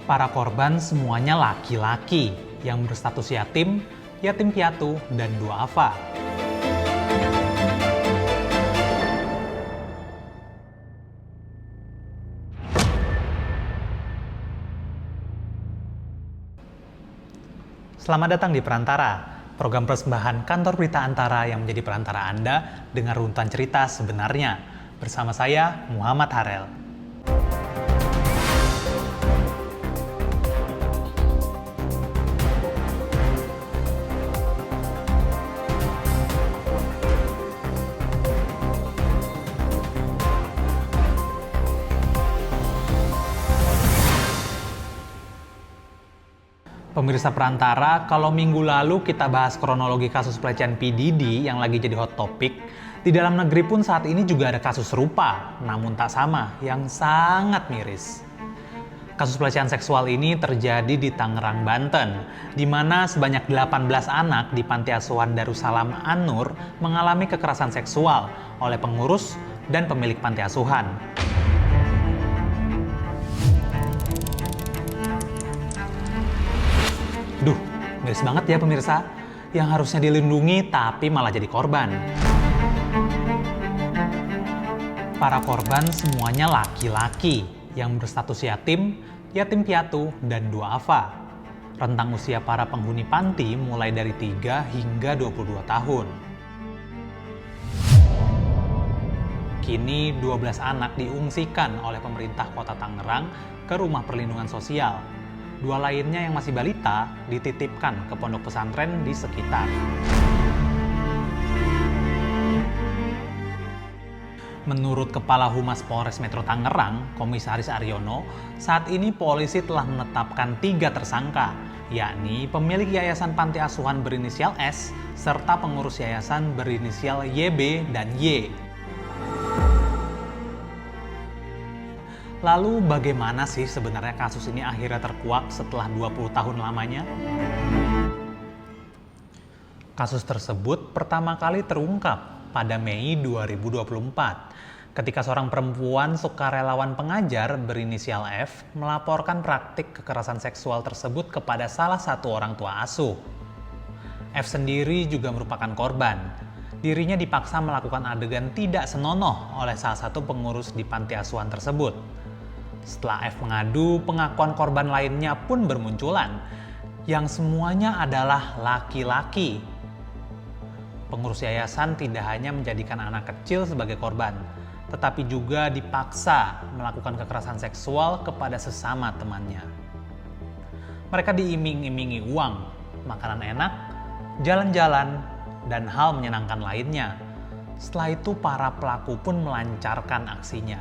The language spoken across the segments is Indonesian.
Para korban semuanya laki-laki yang berstatus yatim, yatim piatu, dan duafa. Selamat datang di Perantara, program persembahan kantor berita Antara yang menjadi perantara Anda dengan runtutan cerita sebenarnya. Bersama saya, Muhammad Harel. Pemirsa Perantara, kalau minggu lalu kita bahas kronologi kasus pelecehan PDD yang lagi jadi hot topic, di dalam negeri pun saat ini juga ada kasus serupa, namun tak sama, yang sangat miris. Kasus pelecehan seksual ini terjadi di Tangerang, Banten, di mana sebanyak 18 anak di Panti Asuhan Darussalam An-Nur mengalami kekerasan seksual oleh pengurus dan pemilik Panti Asuhan. Duh, miris banget ya pemirsa, yang harusnya dilindungi tapi malah jadi korban. Para korban semuanya laki-laki yang berstatus yatim, yatim piatu, dan duafa. Rentang usia para penghuni panti mulai dari 3 hingga 22 tahun. Kini 12 anak diungsikan oleh pemerintah Kota Tangerang ke rumah perlindungan sosial. 2 lainnya yang masih balita dititipkan ke pondok pesantren di sekitar. Menurut Kepala Humas Polres Metro Tangerang, Komisaris Aryono, saat ini polisi telah menetapkan 3 tersangka, yakni pemilik yayasan panti asuhan berinisial S, serta pengurus yayasan berinisial YB dan Y. Lalu bagaimana sih sebenarnya kasus ini akhirnya terkuak setelah 20 tahun lamanya? Kasus tersebut pertama kali terungkap pada Mei 2024 ketika seorang perempuan sukarelawan pengajar berinisial F melaporkan praktik kekerasan seksual tersebut kepada salah satu orang tua asuh. F sendiri juga merupakan korban. Dirinya dipaksa melakukan adegan tidak senonoh oleh salah satu pengurus di panti asuhan tersebut. Setelah F mengadu, pengakuan korban lainnya pun bermunculan, yang semuanya adalah laki-laki. Pengurus yayasan tidak hanya menjadikan anak kecil sebagai korban, tetapi juga dipaksa melakukan kekerasan seksual kepada sesama temannya. Mereka diiming-imingi uang, makanan enak, jalan-jalan, dan hal menyenangkan lainnya. Setelah itu para pelaku pun melancarkan aksinya.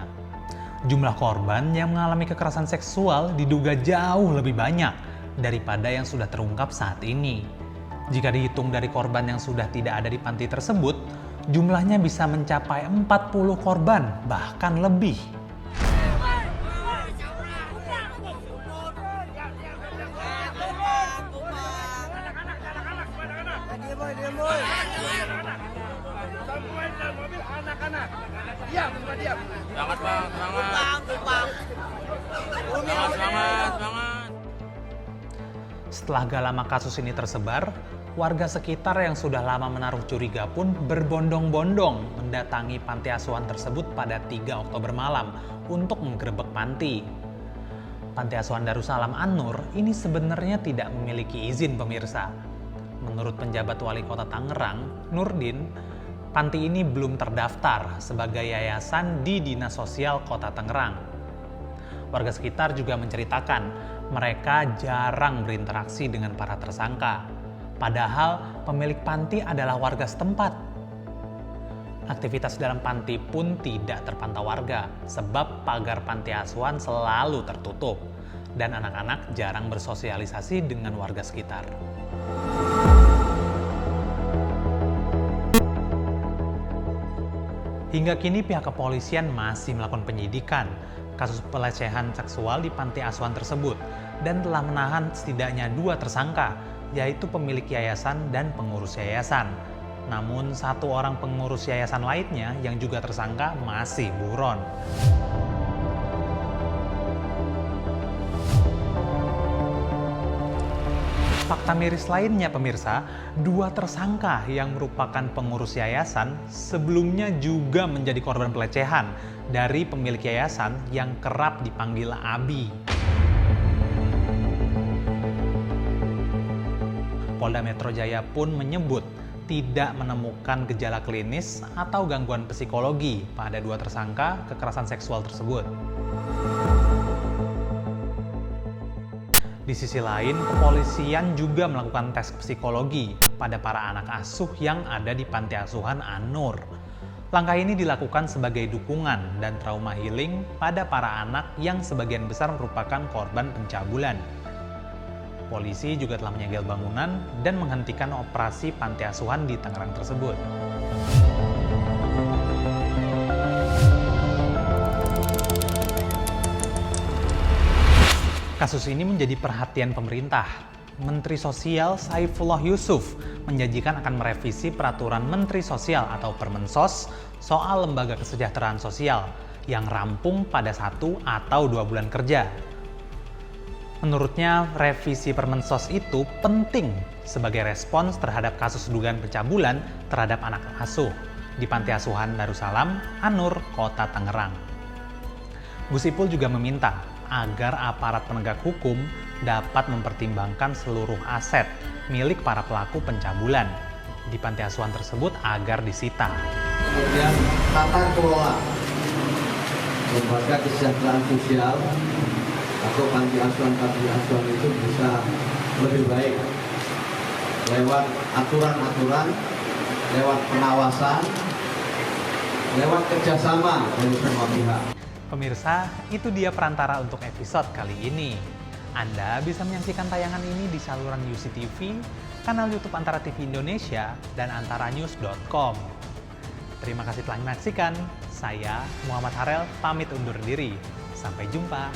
Jumlah korban yang mengalami kekerasan seksual diduga jauh lebih banyak daripada yang sudah terungkap saat ini. Jika dihitung dari korban yang sudah tidak ada di panti tersebut, jumlahnya bisa mencapai 40 korban, bahkan lebih. Setelah gak lama kasus ini tersebar, warga sekitar yang sudah lama menaruh curiga pun berbondong-bondong mendatangi panti asuhan tersebut pada 3 Oktober malam untuk menggerebek panti. Panti asuhan Darussalam An-Nur ini sebenarnya tidak memiliki izin pemirsa. Menurut penjabat wali kota Tangerang, Nurdin, panti ini belum terdaftar sebagai yayasan di Dinas Sosial Kota Tangerang. Warga sekitar juga menceritakan mereka jarang berinteraksi dengan para tersangka, padahal pemilik panti adalah warga setempat. Aktivitas dalam panti pun tidak terpantau warga, sebab pagar panti asuhan selalu tertutup, dan anak-anak jarang bersosialisasi dengan warga sekitar. Hingga kini pihak kepolisian masih melakukan penyidikan kasus pelecehan seksual di panti asuhan tersebut dan telah menahan setidaknya 2 tersangka, yaitu pemilik yayasan dan pengurus yayasan. Namun 1 orang pengurus yayasan lainnya yang juga tersangka masih buron. Fakta miris lainnya pemirsa, dua tersangka yang merupakan pengurus yayasan sebelumnya juga menjadi korban pelecehan dari pemilik yayasan yang kerap dipanggil Abi. Polda Metro Jaya pun menyebut tidak menemukan gejala klinis atau gangguan psikologi pada dua tersangka kekerasan seksual tersebut. Di sisi lain, kepolisian juga melakukan tes psikologi pada para anak asuh yang ada di Panti Asuhan An-Nur. Langkah ini dilakukan sebagai dukungan dan trauma healing pada para anak yang sebagian besar merupakan korban pencabulan. Polisi juga telah menyegel bangunan dan menghentikan operasi panti asuhan di Tangerang tersebut. Kasus ini menjadi perhatian pemerintah. Menteri Sosial Saifullah Yusuf menjanjikan akan merevisi peraturan Menteri Sosial atau Permensos soal lembaga kesejahteraan sosial yang rampung pada 1 atau 2 bulan kerja. Menurutnya, revisi Permensos itu penting sebagai respons terhadap kasus dugaan pencabulan terhadap anak asuh di Panti Asuhan Darussalam, An-Nur, Kota Tangerang. Gus Ipul juga meminta agar aparat penegak hukum dapat mempertimbangkan seluruh aset milik para pelaku pencabulan di panti asuhan tersebut agar disita. Kemudian tata kelola lembaga kesejahteraan sosial atau panti asuhan itu bisa lebih baik lewat aturan-aturan, lewat pengawasan, lewat kerjasama dari semua pihak. Pemirsa, itu dia perantara untuk episode kali ini. Anda bisa menyaksikan tayangan ini di saluran UC TV, kanal YouTube Antara TV Indonesia, dan antaranews.com. Terima kasih telah menyaksikan. Saya, Muhammad Harel, pamit undur diri. Sampai jumpa.